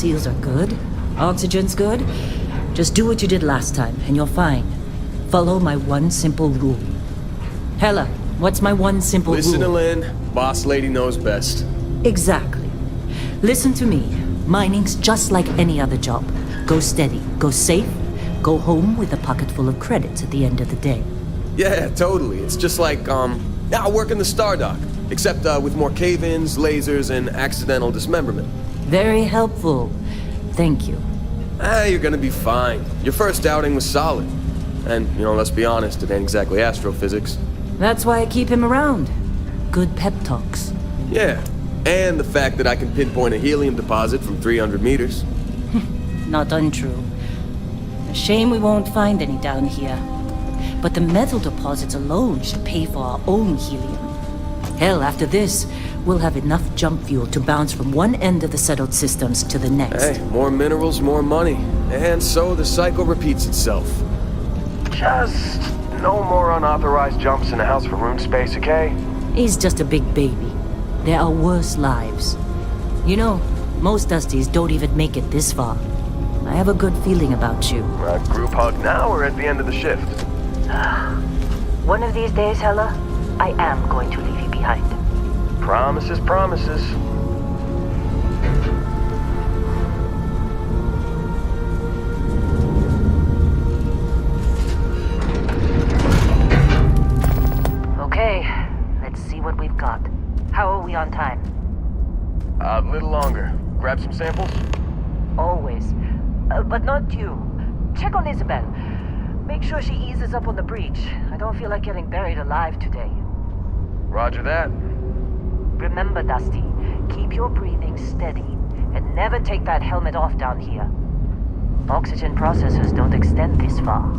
seals are good. Oxygen's good. Just do what you did last time, and you're fine. Follow my one simple rule. Hella, what's my one simple rule? Listen to Lynn. Boss lady knows best. Exactly. Listen to me. Mining's just like any other job. Go steady, go safe, go home with a pocket full of credits at the end of the day. Yeah, totally. It's just like, I work in the Star Dock. Except with more cave-ins, lasers, and accidental dismemberment. Very helpful. Thank you. You're gonna be fine. Your first outing was solid. And, let's be honest, it ain't exactly astrophysics. That's why I keep him around. Good pep talks. Yeah, and the fact that I can pinpoint a helium deposit from 300 meters. Not untrue. A shame we won't find any down here. But the metal deposits alone should pay for our own helium. Hell, after this, we'll have enough jump fuel to bounce from one end of the settled systems to the next. Hey, more minerals, more money. And so the cycle repeats itself. Just no more unauthorized jumps in the house for room space, okay? He's just a big baby. There are worse lives. Most Dusties don't even make it this far. I have a good feeling about you. Group hug now or at the end of the shift? One of these days, Hella, I am going to leave you behind. Promises, promises. Okay, let's see what we've got. How are we on time? A little longer. Grab some samples? Always. But not you. Check on Isabel. Make sure she eases up on the breach. I don't feel like getting buried alive today. Roger that. Remember, Dusty, keep your breathing steady and never take that helmet off down here. Oxygen processors don't extend this far.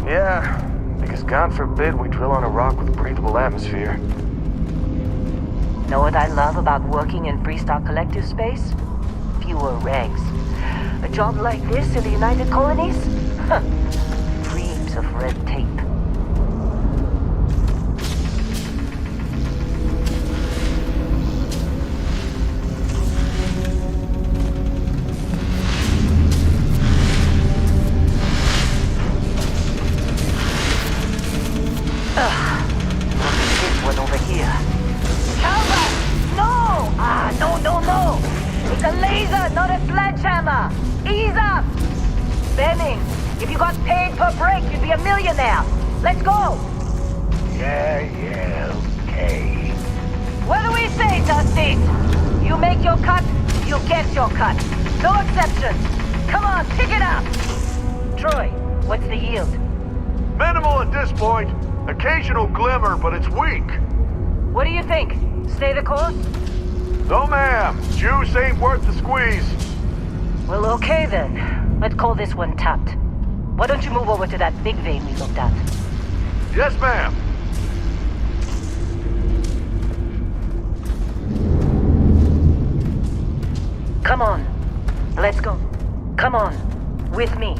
Yeah, because God forbid we drill on a rock with breathable atmosphere. Know what I love about working in Freestar Collective space? Fewer regs. A job like this in the United Colonies? Huh. Dreams of red tape. This one over here. Calvert! No! No! It's a laser, not a sledgehammer! Ease up! Benning, if you got paid per break, you'd be a millionaire. Let's go! Yeah, okay. What do we say, Dusty? You make your cut, you get your cut. No exceptions. Come on, pick it up! Troy, what's the yield? Minimal at this point. Occasional glimmer, but it's weak. What do you think? Stay the course? No, ma'am. Juice ain't worth the squeeze. Well, okay then. Let's call this one tapped. Why don't you move over to that big vein we looked at? Yes, ma'am. Come on. Let's go. Come on. With me.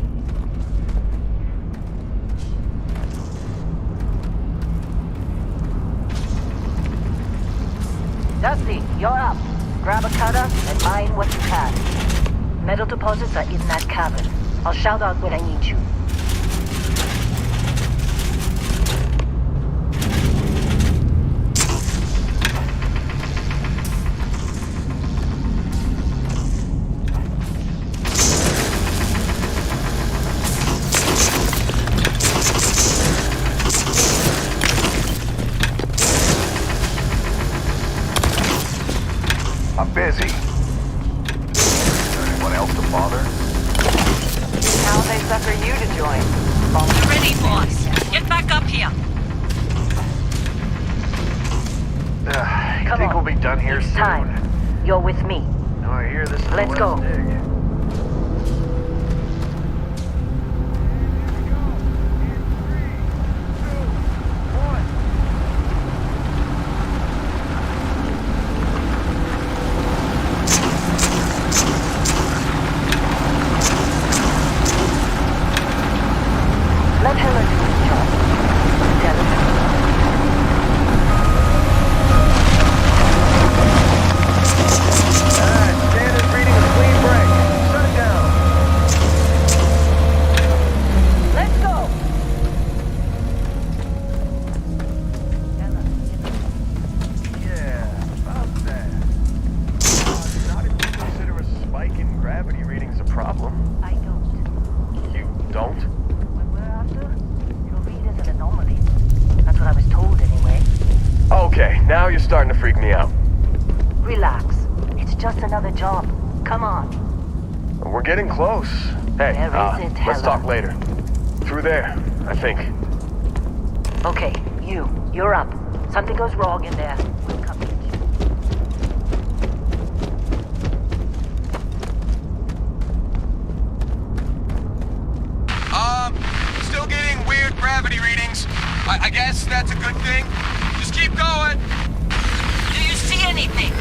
Dusty, you're up. Grab a cutter and mine what you can. Metal deposits are in that cavern. I'll shout out when I need you. I'm busy. Anyone else to bother? How they sucker you to join? You're ready, boss. Get back up here. You Come think on. we'll be done here It's soon? time. You're with me. No, I hear this is Let's the go. last dig. Let Hella do his job. Delicate. Standard reading of clean break. Now you're starting to freak me out. Relax. It's just another job. Come on. We're getting close. Hey, Where is it, let's Hella? talk later. Through there, I think. Okay, you're up. Something goes wrong in there. We'll come get you. Still getting weird gravity readings. I guess that's a good thing. Just keep going. Do you see anything?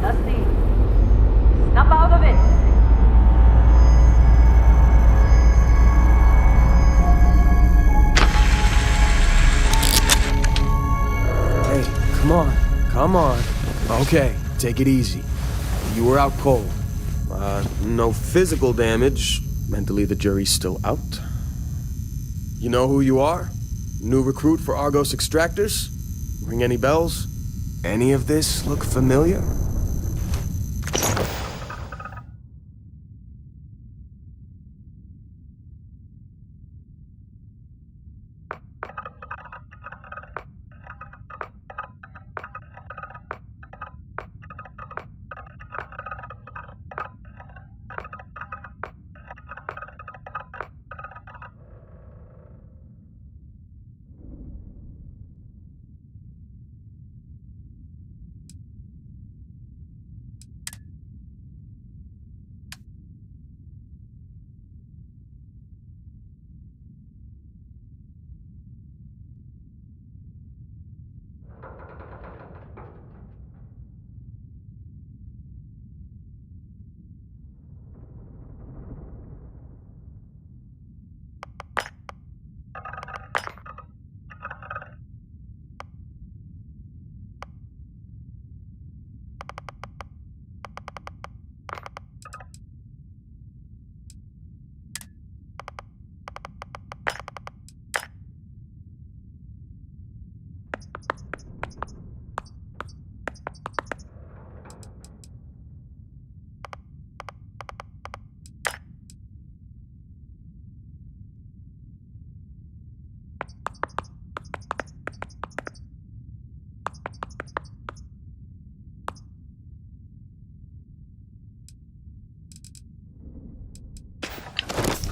Dusty, snap out of it. Hey, come on. Okay, take it easy. You were out cold. No physical damage. Mentally, the jury's still out. You know who you are? New recruit for Argos Extractors? Ring any bells? Any of this look familiar?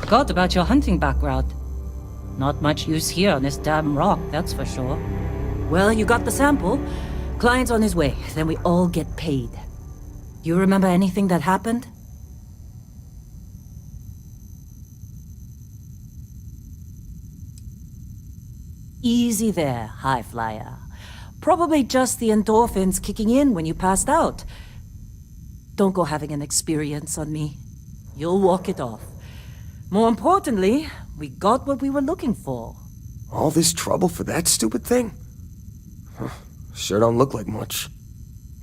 Forgot about your hunting background. Not much use here on this damn rock, that's for sure. Well, you got the sample. Client's on his way, then we all get paid. You remember anything that happened? Easy there, high flyer. Probably just the endorphins kicking in when you passed out. Don't go having an experience on me. You'll walk it off. More importantly, we got what we were looking for. All this trouble for that stupid thing? Huh, sure don't look like much.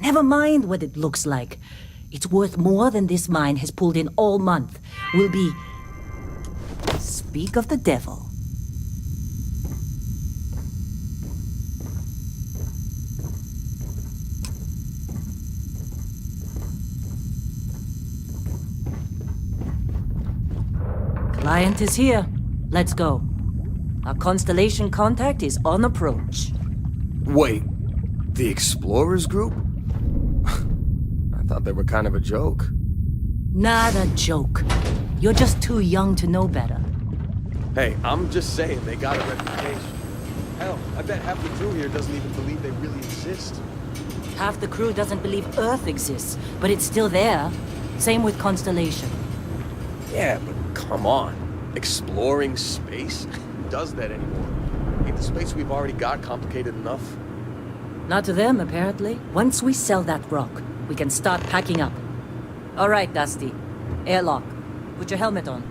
Never mind what it looks like. It's worth more than this mine has pulled in all month. We'll be... Speak of the devil. Client is here. Let's go. Our Constellation contact is on approach. Wait, the Explorers group? I thought they were kind of a joke. Not a joke. You're just too young to know better. Hey, I'm just saying they got a reputation. Hell, I bet half the crew here doesn't even believe they really exist. Half the crew doesn't believe Earth exists, but it's still there. Same with Constellation. Yeah, but come on. Exploring space? Who does that anymore? Ain't the space we've already got complicated enough? Not to them, apparently. Once we sell that rock, we can start packing up. All right, Dusty. Airlock. Put your helmet on.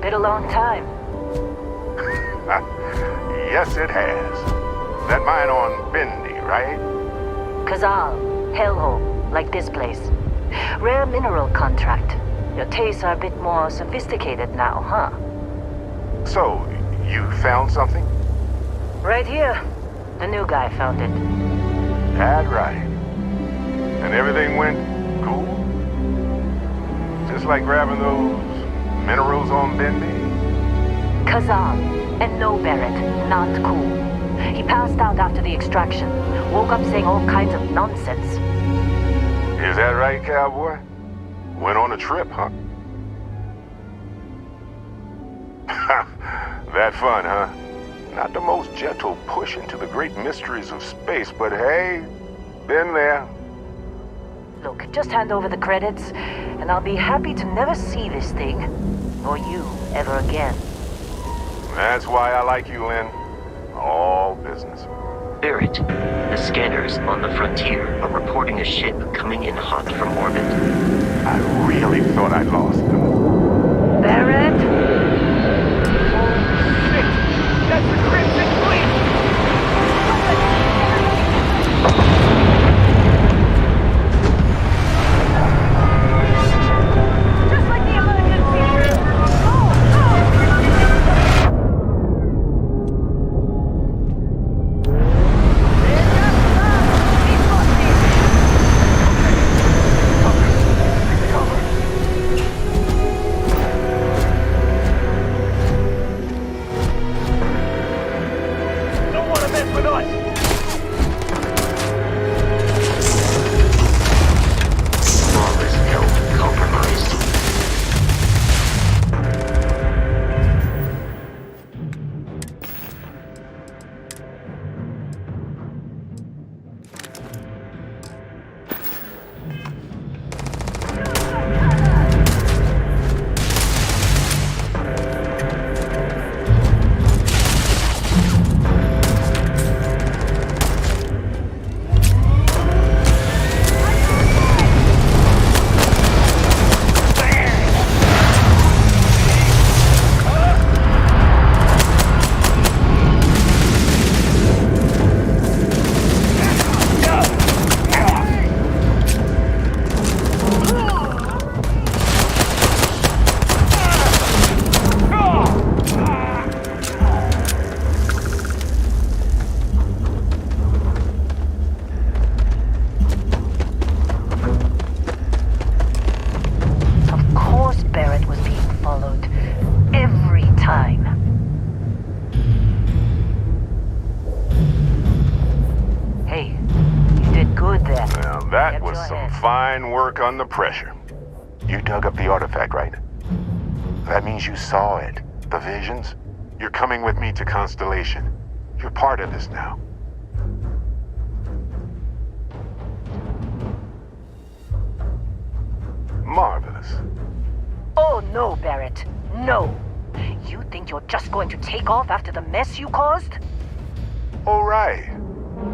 Been a long time. Yes, it has. That mine on Bendy, right? Kazal, hellhole, like this place. Rare mineral contract. Your tastes are a bit more sophisticated now, huh? So, you found something? Right here. The new guy found it. That's right. And everything went cool? Just like grabbing those minerals on Bendy? Kazal, and no Barrett, not cool. He passed out after the extraction. Woke up saying all kinds of nonsense. Is that right, cowboy? Went on a trip, huh? That fun, huh? Not the most gentle push into the great mysteries of space, but hey, been there. Look, just hand over the credits, and I'll be happy to never see this thing, or you, ever again. That's why I like you, Lynn. All business. Barrett, the scanners on the frontier are reporting a ship coming in hot from orbit. I really thought I lost them. Barrett? That's the Crimson Fleet! Just like the emergency! Don't want to mess with us! Flawless health compromised. Of course Barrett was being followed. Every time. Hey, you did good there. Now that Kept was your some head. fine work under pressure. You dug up the artifact, right? That means you saw it. The visions? You're coming with me to Constellation. You're part of this now. Marvelous. Oh no, Barrett. No. You think you're just going to take off after the mess you caused? All right.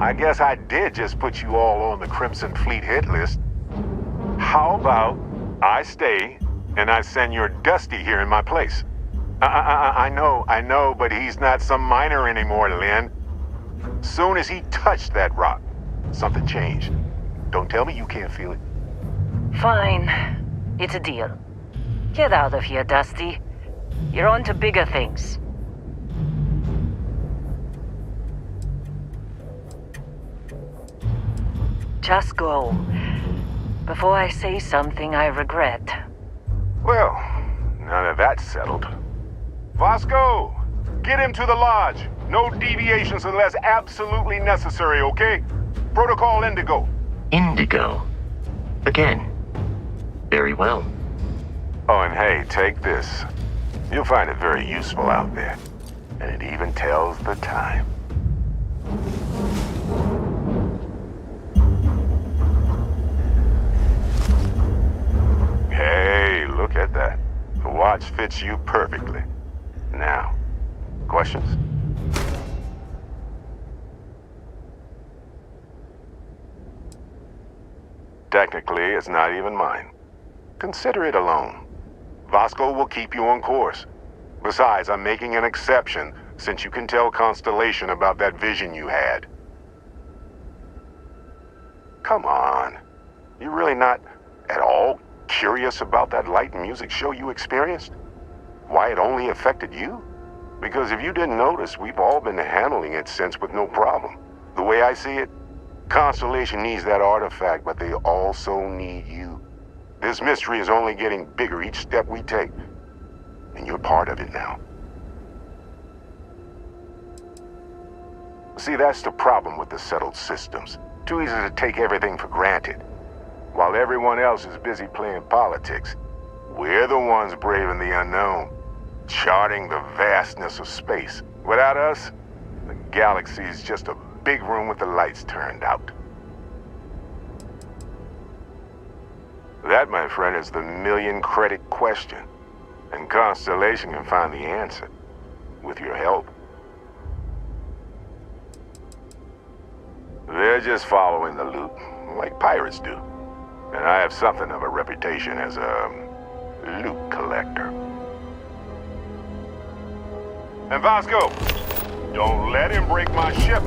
I guess I did just put you all on the Crimson Fleet hit list. How about I stay and I send your Dusty here in my place? I know, but he's not some miner anymore, Lynn. Soon as he touched that rock, something changed. Don't tell me you can't feel it. Fine. It's a deal. Get out of here, Dusty. You're on to bigger things. Just go. Before I say something I regret. Well, now that that's settled. Vasco, get him to the lodge. No deviations unless absolutely necessary, okay? Protocol Indigo. Indigo. Again. Very well. Oh, and hey, take this. You'll find it very useful out there. And it even tells the time. Hey, look at that. The watch fits you perfectly. Now, questions? Technically, it's not even mine. Consider it a loan. Vasco will keep you on course. Besides, I'm making an exception since you can tell Constellation about that vision you had. Come on. You're really not at all curious about that light and music show you experienced? Why it only affected you? Because if you didn't notice, we've all been handling it since with no problem. The way I see it, Constellation needs that artifact, but they also need you. This mystery is only getting bigger each step we take, and you're part of it now. See, that's the problem with the settled systems. Too easy to take everything for granted. While everyone else is busy playing politics, we're the ones braving the unknown, charting the vastness of space. Without us, the galaxy is just a big room with the lights turned out. That, my friend, is the million-credit question, and Constellation can find the answer, with your help. They're just following the loot, like pirates do. And I have something of a reputation as a loot collector. And Vasco, don't let him break my ship.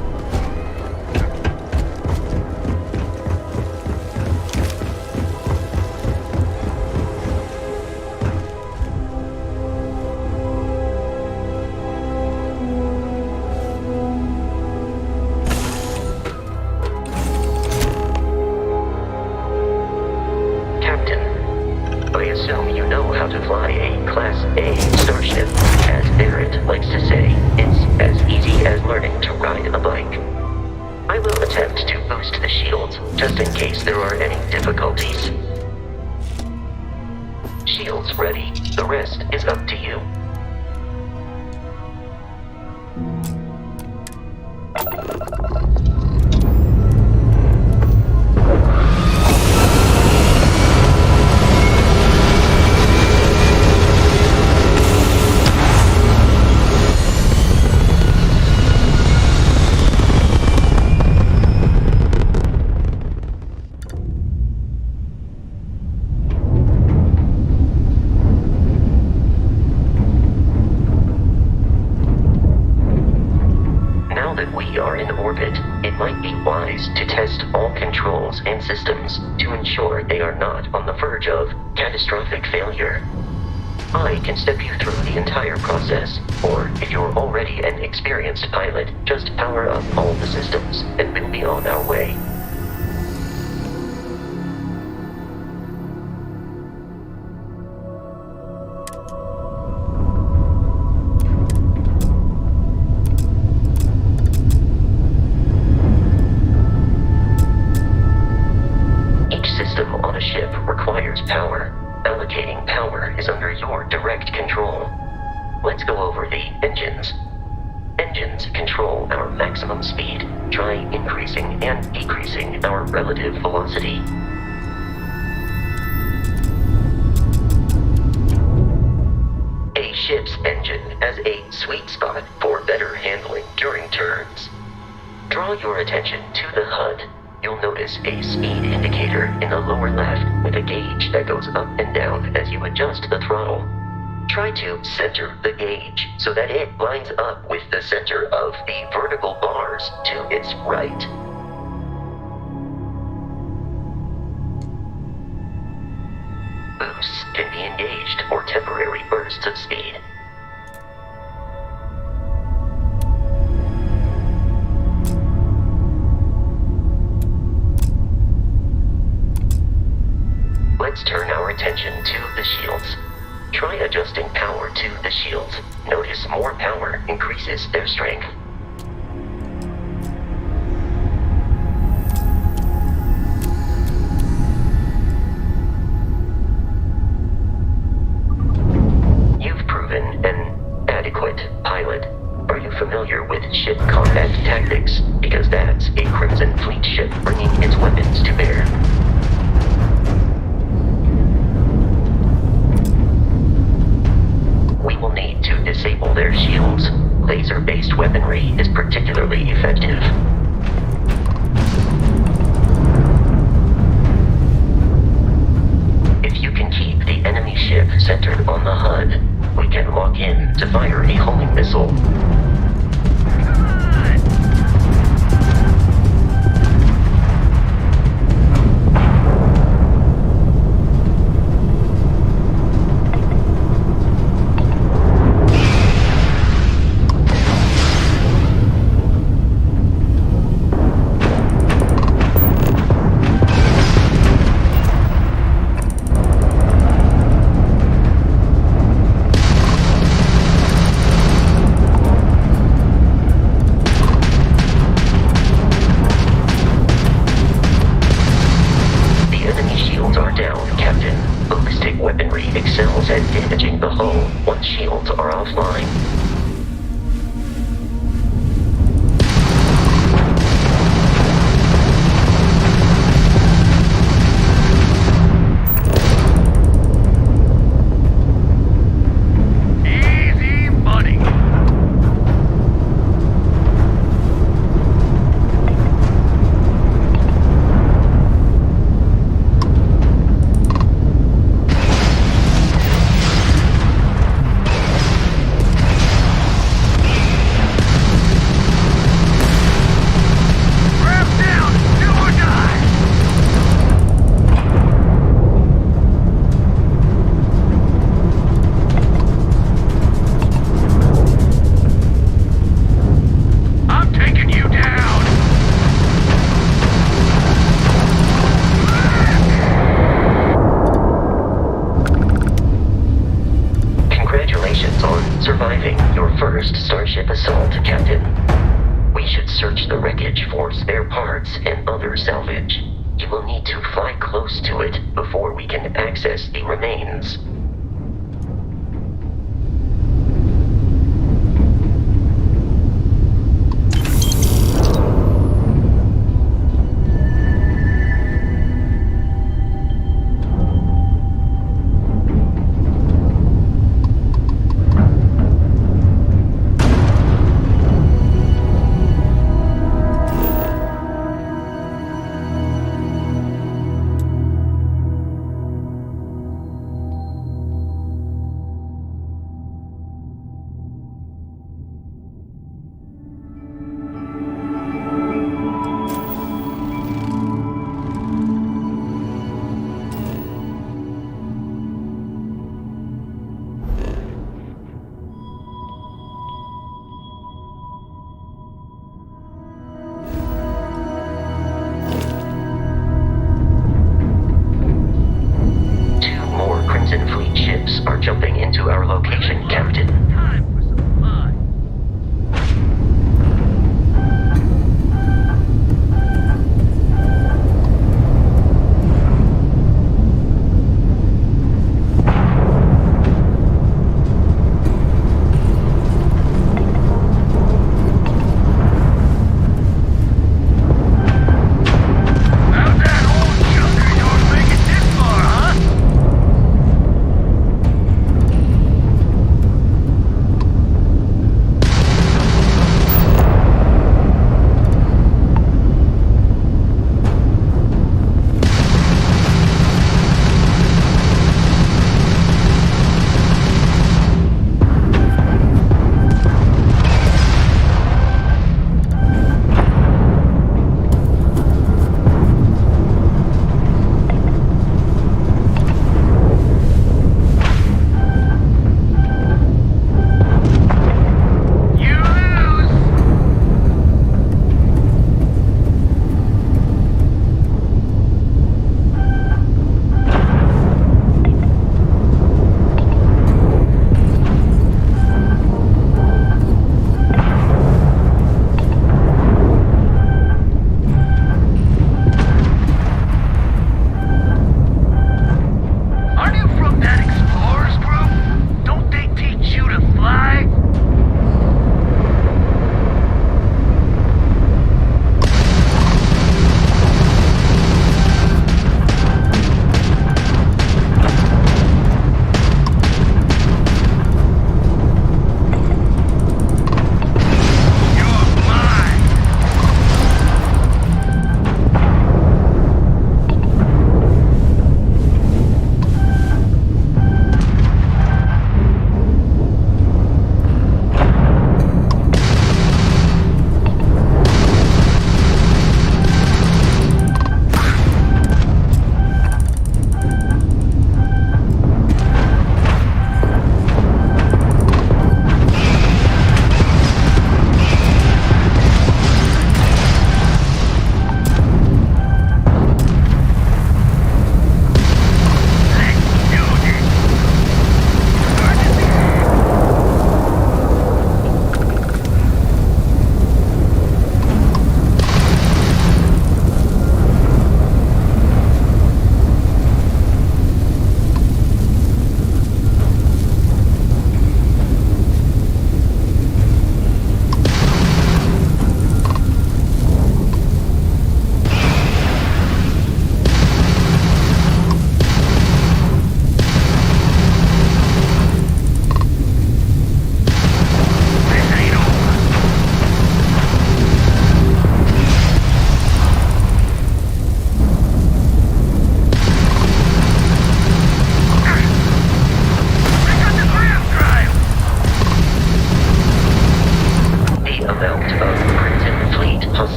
To fly a Class A starship. As Barrett likes to say, it's as easy as learning to ride a bike. I will attempt to boost the shields, just in case there are any difficulties. Shields ready. The rest is up to you. To test all controls and systems to ensure they are not on the verge of catastrophic failure. I can step you through the entire process, or if you're already an experienced pilot, just power up all the systems and we'll be on our way. Speed, try increasing and decreasing our relative velocity. A ship's engine has a sweet spot for better handling during turns. Draw your attention to the HUD. You'll notice a speed indicator in the lower left with a gauge that goes up and down as you adjust the throttle. Try to center the gauge so that it lines up with the center of the vertical bars to its right. Boosts can be engaged for temporary bursts of speed. Let's turn our attention to the shields. Try adjusting power to the shields. Notice more power increases their strength. You've proven an adequate pilot. Are you familiar with ship combat tactics? Because that's a Crimson Fleet ship bringing its weapons to bear. We will need to disable their shields. Laser-based weaponry is particularly effective. If you can keep the enemy ship centered on the HUD, we can lock in to fire a homing missile. Excels at damaging the hull once shields are offline. Easy money. Surviving your first Starship assault, Captain. We should search the wreckage for spare parts and other salvage. You will need to fly close to it before we can access the remains.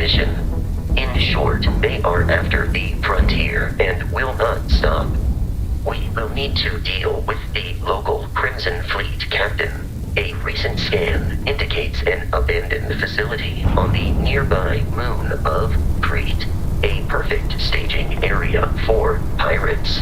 mission. In short, they are after the frontier and will not stop. We will need to deal with the local Crimson Fleet captain. A recent scan indicates an abandoned facility on the nearby moon of Crete, a perfect staging area for pirates.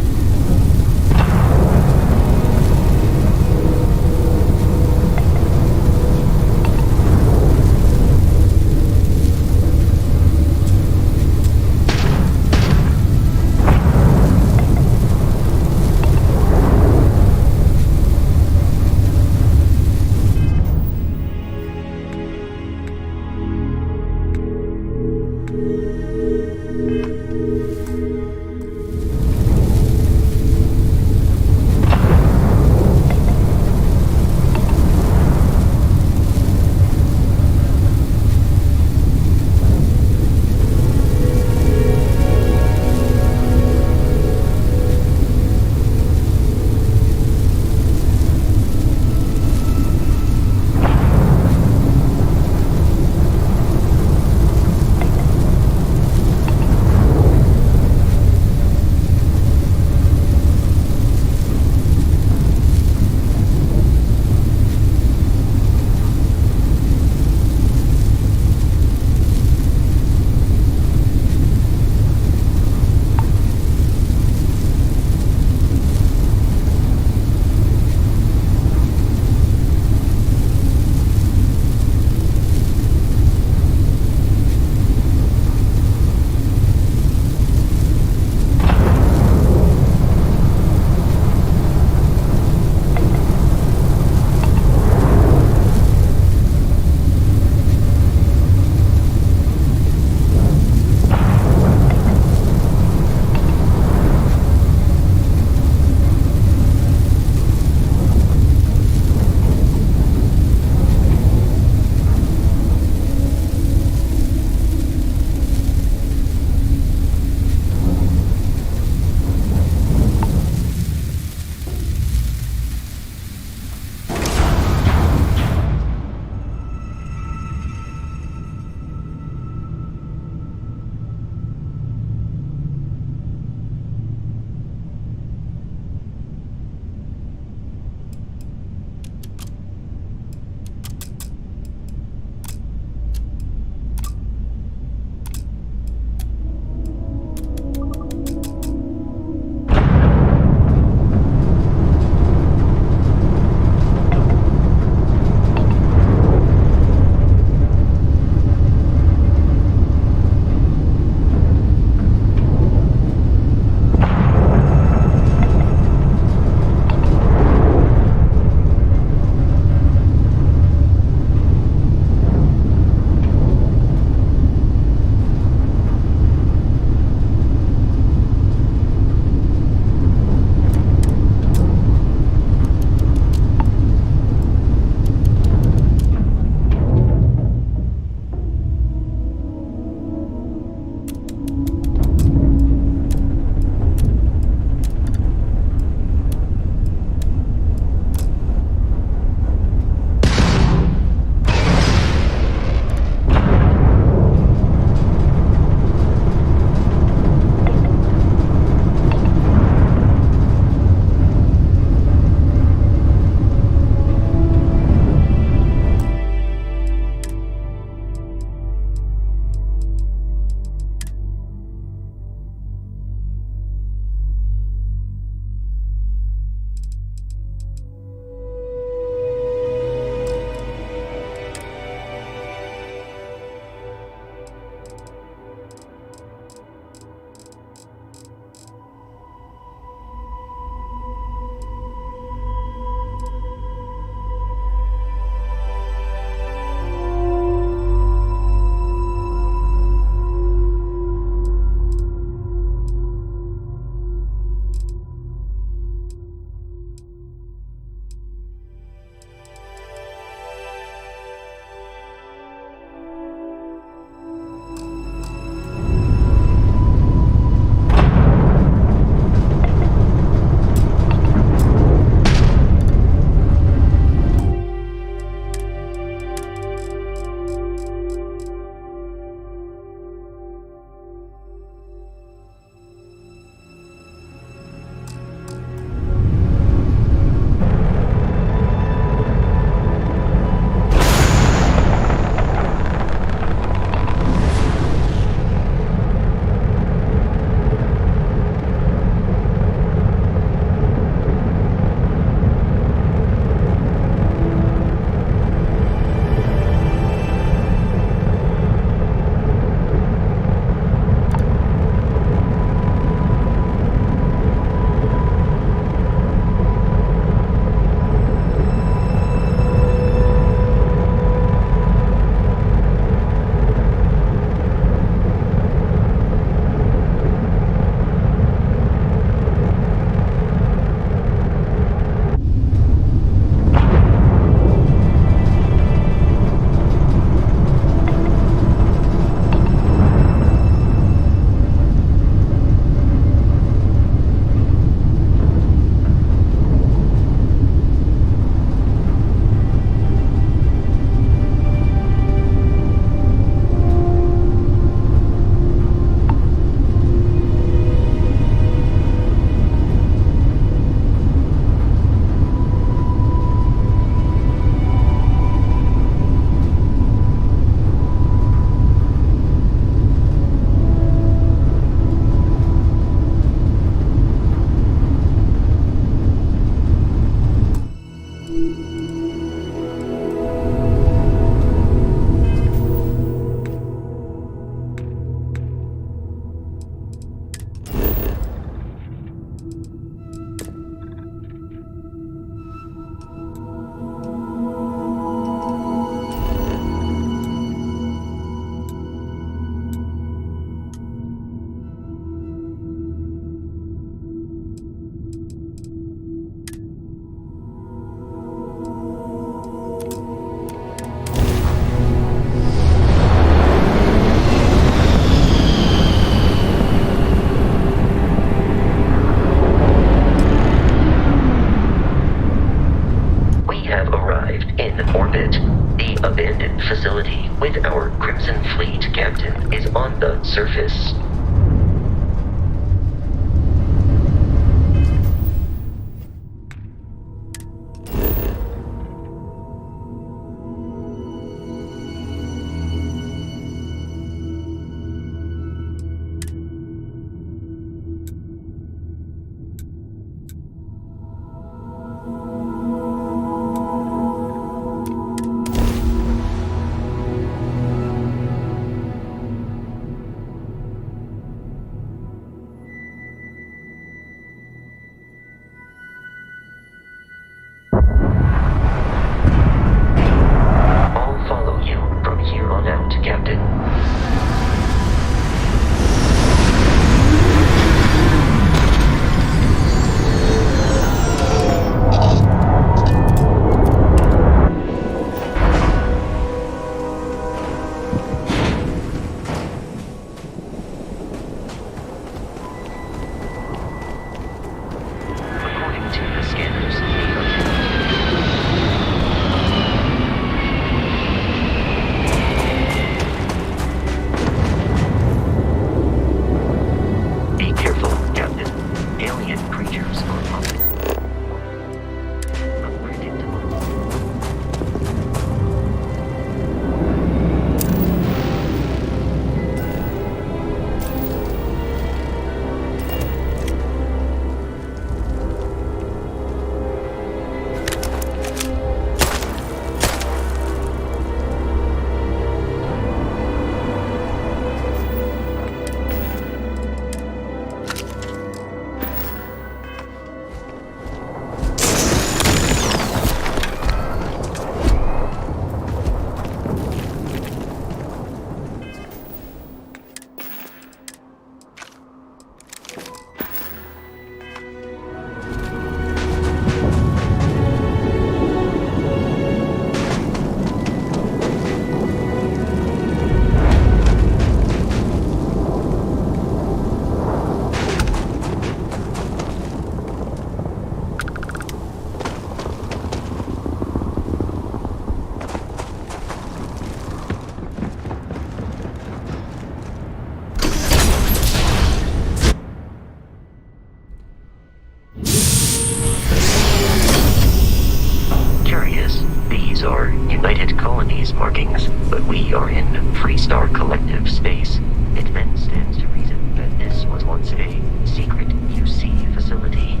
markings, but we are in Freestar Collective space. It then stands to reason that this was once a secret UC facility.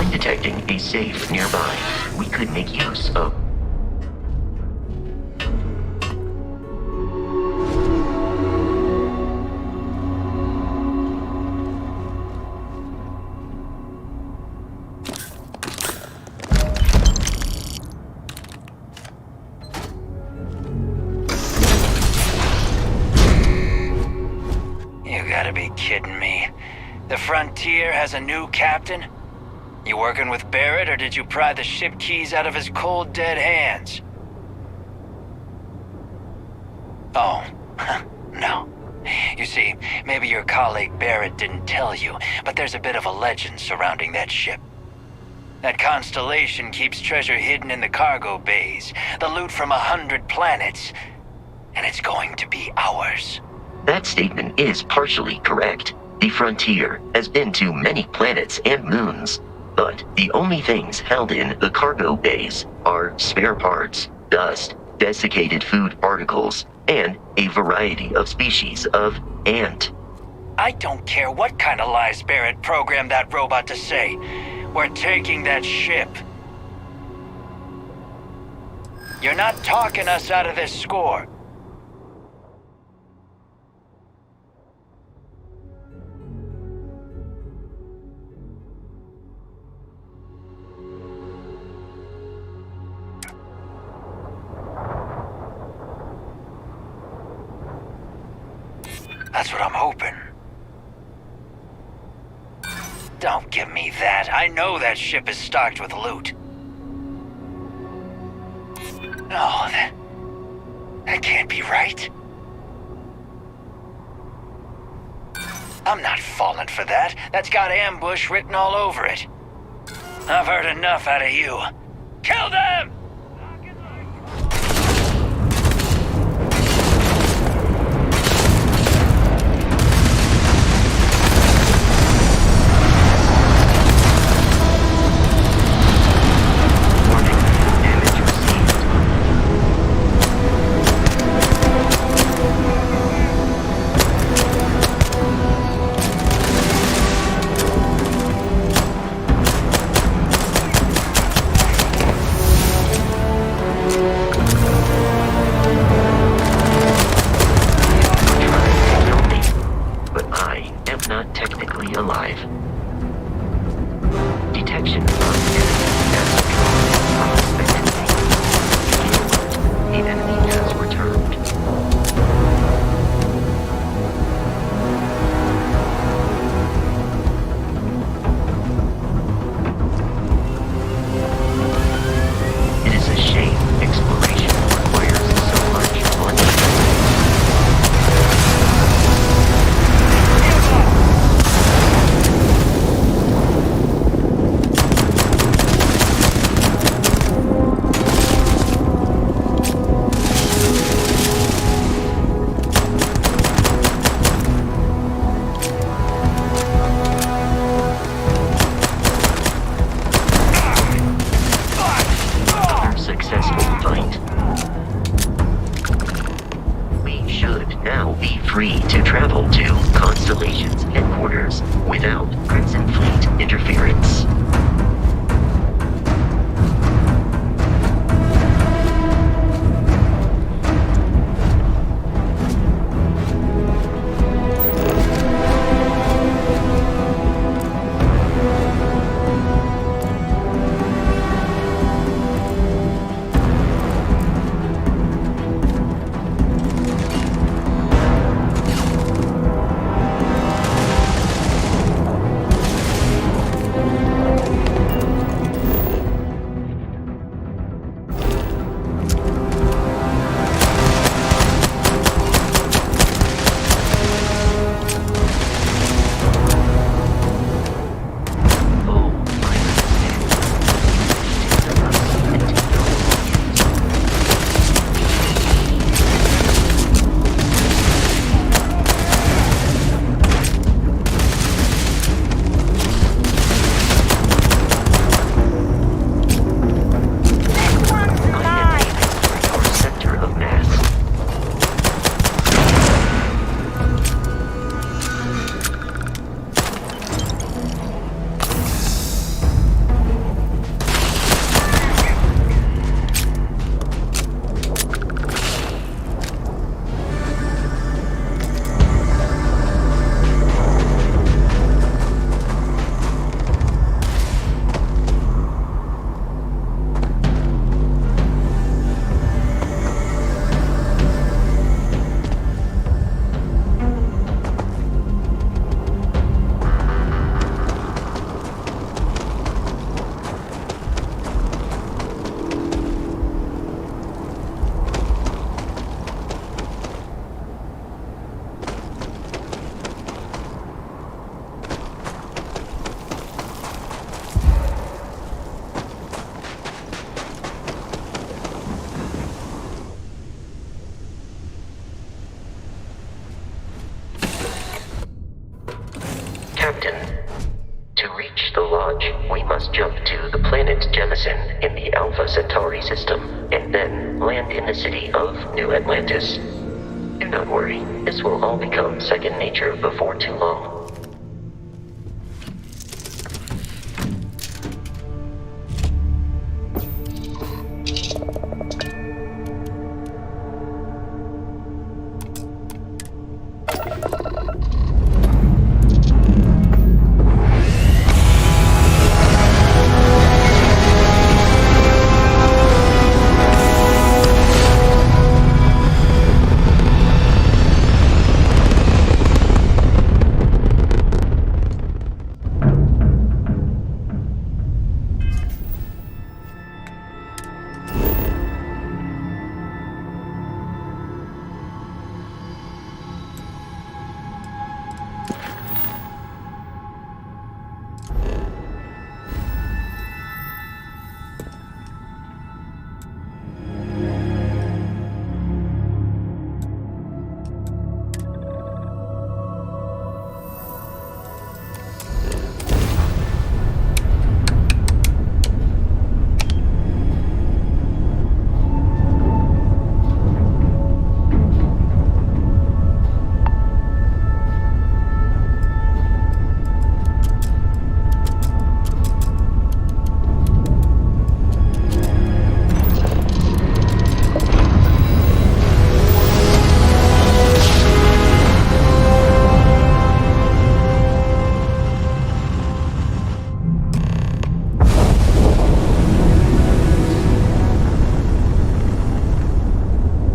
I'm detecting a safe nearby. We could make use of... You gotta be kidding me. The Frontier has a new captain? You working with Barrett, or did you pry the ship keys out of his cold, dead hands? Oh, no. You see, maybe your colleague Barrett didn't tell you, but there's a bit of a legend surrounding that ship. That constellation keeps treasure hidden in the cargo bays, the loot from 100 planets, and it's going to be ours. That statement is partially correct. The Frontier has been to many planets and moons, but the only things held in the cargo bays are spare parts, dust, desiccated food particles, and a variety of species of ant. I don't care what kind of lies Barrett programmed that robot to say. We're taking that ship. You're not talking us out of this score. That's what I'm hoping. Don't give me that. I know that ship is stocked with loot. No, that can't be right. I'm not falling for that. That's got ambush written all over it. I've heard enough out of you. Kill them! the Lodge, we must jump to the planet Jemison in the Alpha Centauri system, and then land in the city of New Atlantis. Do not worry, this will all become second nature before too long.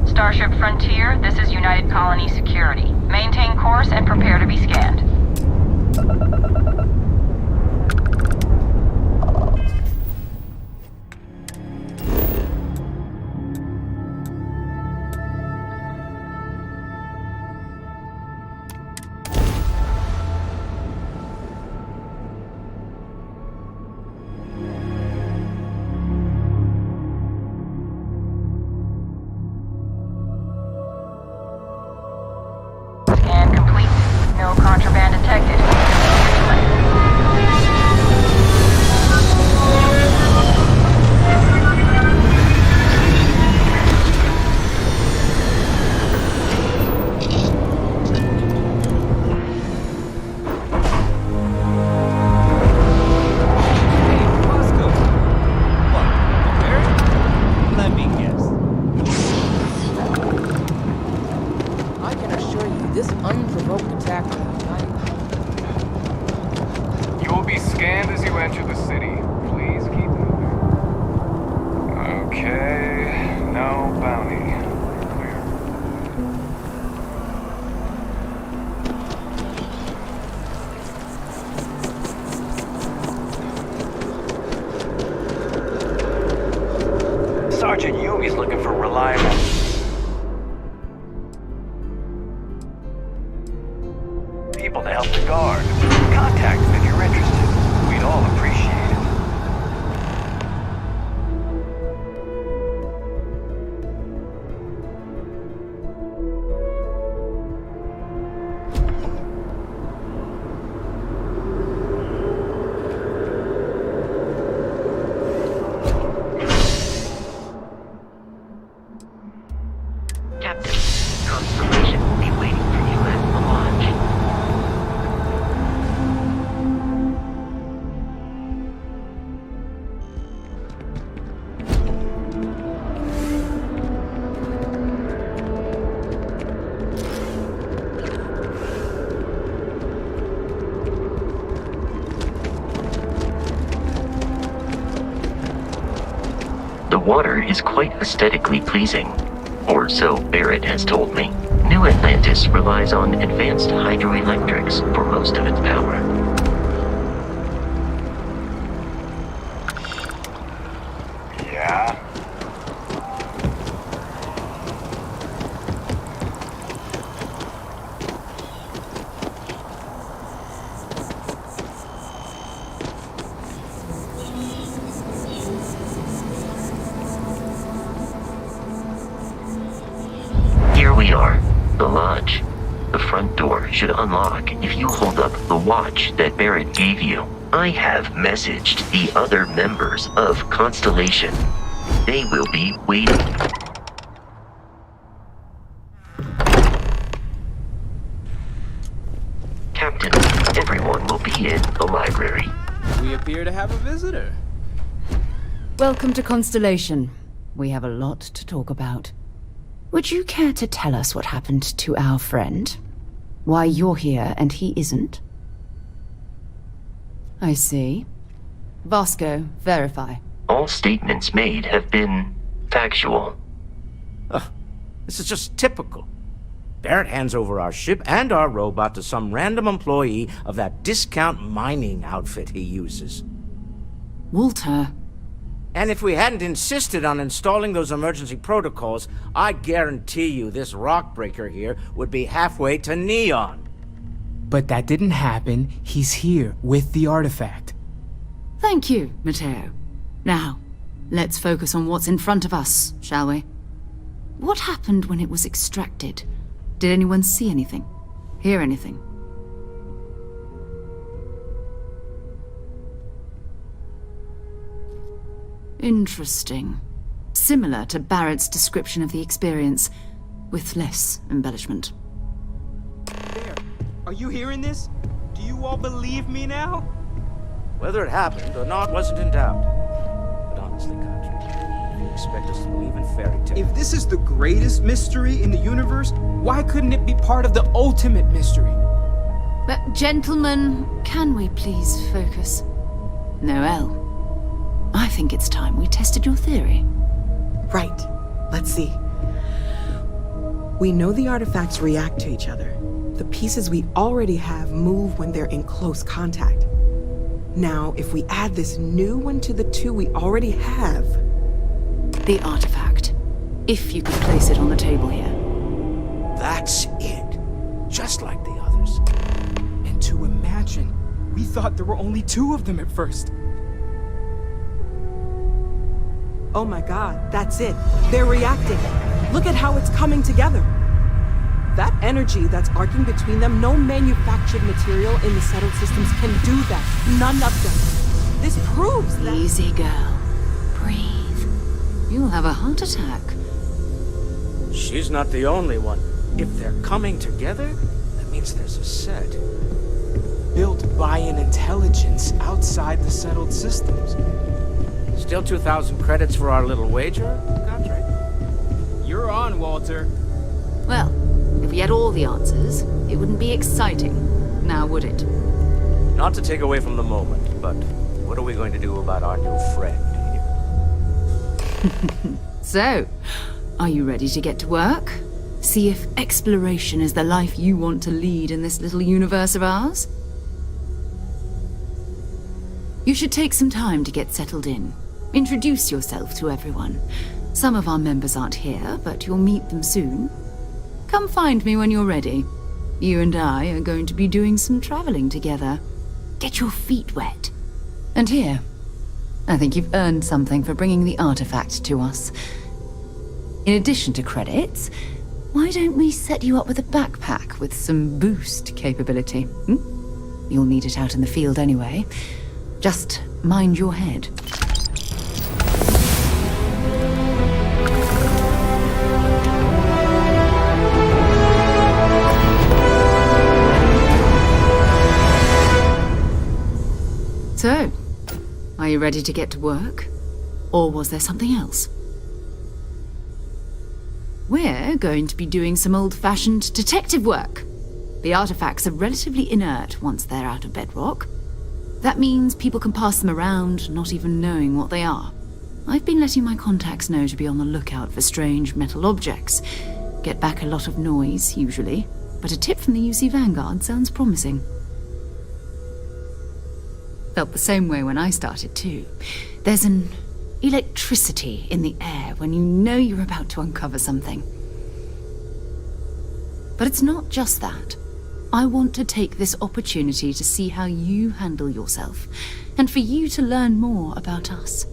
Starship Frontier, this is United Colony Security. Maintain course and prepare to be scanned. Scan complete. No contraband detected. Let me guess. I can assure you, this unprovoked attack will not. You will be scanned as you enter the city. Please keep moving. Okay, no bounty. Clear. Sergeant Yumi's looking for reliable people to help the guard. Contact them if you're interested. We'd all appreciate it. Captain, Constellation will be waiting for you at the Lodge. The water is quite aesthetically pleasing, or so Barrett has told me. New Atlantis relies on advanced hydroelectrics for most of its power. Yeah? Here we are, the Lodge. The front door should unlock if you hold up the watch that Barrett gave you. I have messaged the other members of Constellation. They will be waiting. Captain, everyone will be in the library. We appear to have a visitor. Welcome to Constellation. We have a lot to talk about. Would you care to tell us what happened to our friend? Why you're here and he isn't? I see. Vasco, verify. All statements made have been factual. This is just typical. Barrett hands over our ship and our robot to some random employee of that discount mining outfit he uses. Walter. And if we hadn't insisted on installing those emergency protocols, I guarantee you this rock breaker here would be halfway to Neon. But that didn't happen. He's here with the artifact. Thank you, Matteo. Now, let's focus on what's in front of us, shall we? What happened when it was extracted? Did anyone see anything? Hear anything? Interesting. Similar to Barrett's description of the experience, with less embellishment. There. Are you hearing this? Do you all believe me now? Whether it happened or not wasn't in doubt. But honestly, Contra, if you expect us to believe in fairy tales... If this is the greatest mystery in the universe, why couldn't it be part of the ultimate mystery? But, gentlemen, can we please focus? Noel, I think it's time we tested your theory. Right. Let's see. We know the artifacts react to each other. The pieces we already have move when they're in close contact. Now, if we add this new one to the two we already have... The artifact. If you could place it on the table here. That's it. Just like the others. And to imagine, we thought there were only 2 of them at first. Oh my god, that's it. They're reacting. Look at how it's coming together. That energy that's arcing between them, no manufactured material in the settled systems can do that. None of them. This proves that... Easy, girl. Breathe. You'll have a heart attack. She's not the only one. If they're coming together, that means there's a set. Built by an intelligence outside the settled systems. Still 2,000 credits for our little wager, Godfrey? You're on, Walter. Well, if we had all the answers, it wouldn't be exciting, now would it? Not to take away from the moment, but what are we going to do about our new friend here? So, are you ready to get to work? See if exploration is the life you want to lead in this little universe of ours? You should take some time to get settled in. Introduce yourself to everyone. Some of our members aren't here, but you'll meet them soon. Come find me when you're ready. You and I are going to be doing some traveling together. Get your feet wet. And here, I think you've earned something for bringing the artifact to us. In addition to credits, why don't we set you up with a backpack with some boost capability? You'll need it out in the field anyway. Just mind your head. So, are you ready to get to work? Or was there something else? We're going to be doing some old-fashioned detective work. The artifacts are relatively inert once they're out of bedrock. That means people can pass them around, not even knowing what they are. I've been letting my contacts know to be on the lookout for strange metal objects. Get back a lot of noise, usually, but a tip from the UC Vanguard sounds promising. Felt the same way when I started, too. There's an electricity in the air when you know you're about to uncover something. But it's not just that. I want to take this opportunity to see how you handle yourself, and for you to learn more about us.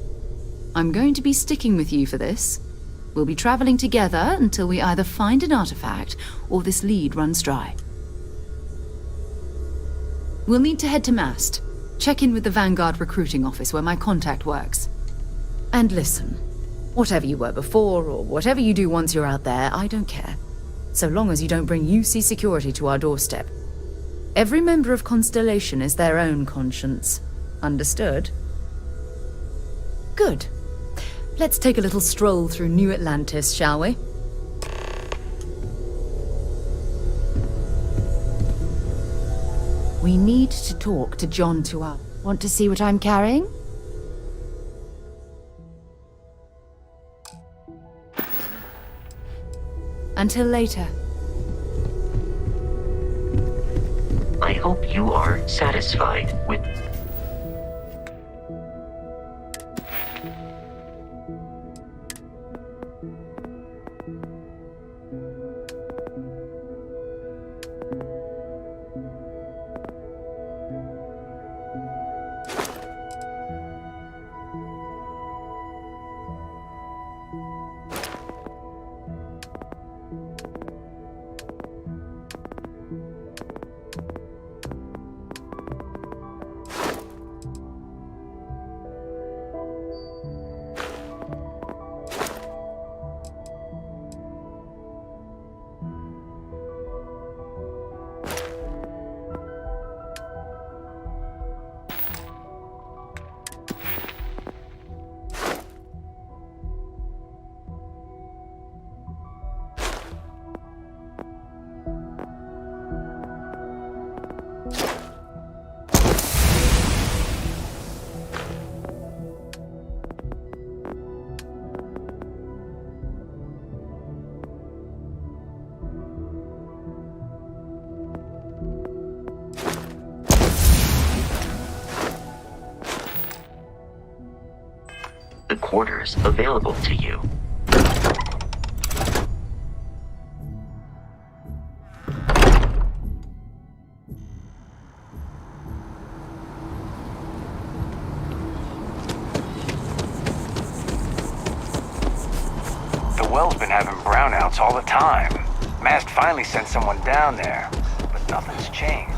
I'm going to be sticking with you for this. We'll be traveling together until we either find an artifact or this lead runs dry. We'll need to head to Mast. Check in with the Vanguard recruiting office where my contact works. And listen, whatever you were before, or whatever you do once you're out there, I don't care. So long as you don't bring UC security to our doorstep. Every member of Constellation is their own conscience. Understood? Good. Let's take a little stroll through New Atlantis, shall we? We need to talk to John Tuat. Want to see what I'm carrying? Until later. I hope you are satisfied with... the quarters available to you. The well's been having brownouts all the time. Mast finally sent someone down there, but nothing's changed.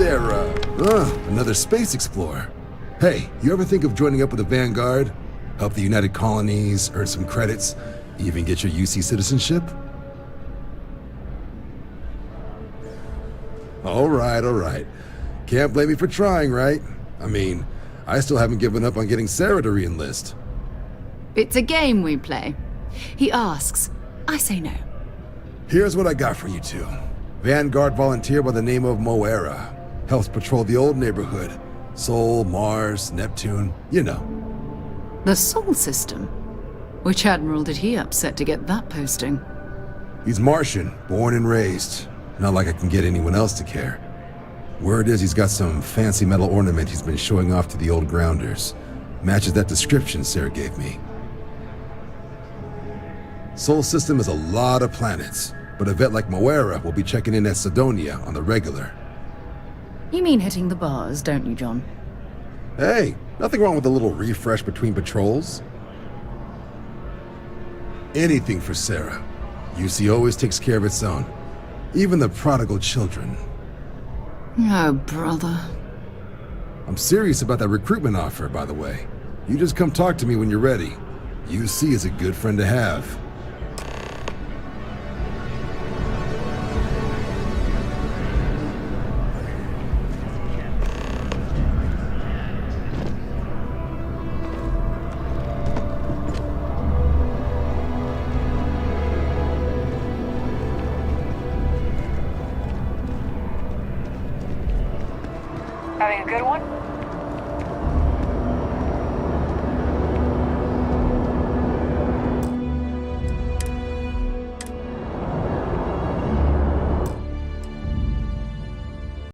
Sarah. Another space explorer. Hey, you ever think of joining up with the Vanguard? Help the United Colonies, earn some credits, even get your UC citizenship? All right. Can't blame me for trying, right? I mean, I still haven't given up on getting Sarah to re-enlist. It's a game we play. He asks, I say no. Here's what I got for you two. Vanguard volunteer by the name of Moira. Helps patrol the old neighborhood. Sol, Mars, Neptune, you know. The Sol system? Which admiral did he upset to get that posting? He's Martian, born and raised. Not like I can get anyone else to care. Word is he's got some fancy metal ornament he's been showing off to the old grounders. Matches that description Sarah gave me. Sol system is a lot of planets, but a vet like Moira will be checking in at Sidonia on the regular. You mean hitting the bars, don't you, John? Hey, nothing wrong with a little refresh between patrols. Anything for Sarah. UC always takes care of its own. Even the prodigal children. Oh, brother. I'm serious about that recruitment offer, by the way. You just come talk to me when you're ready. UC is a good friend to have. a good one?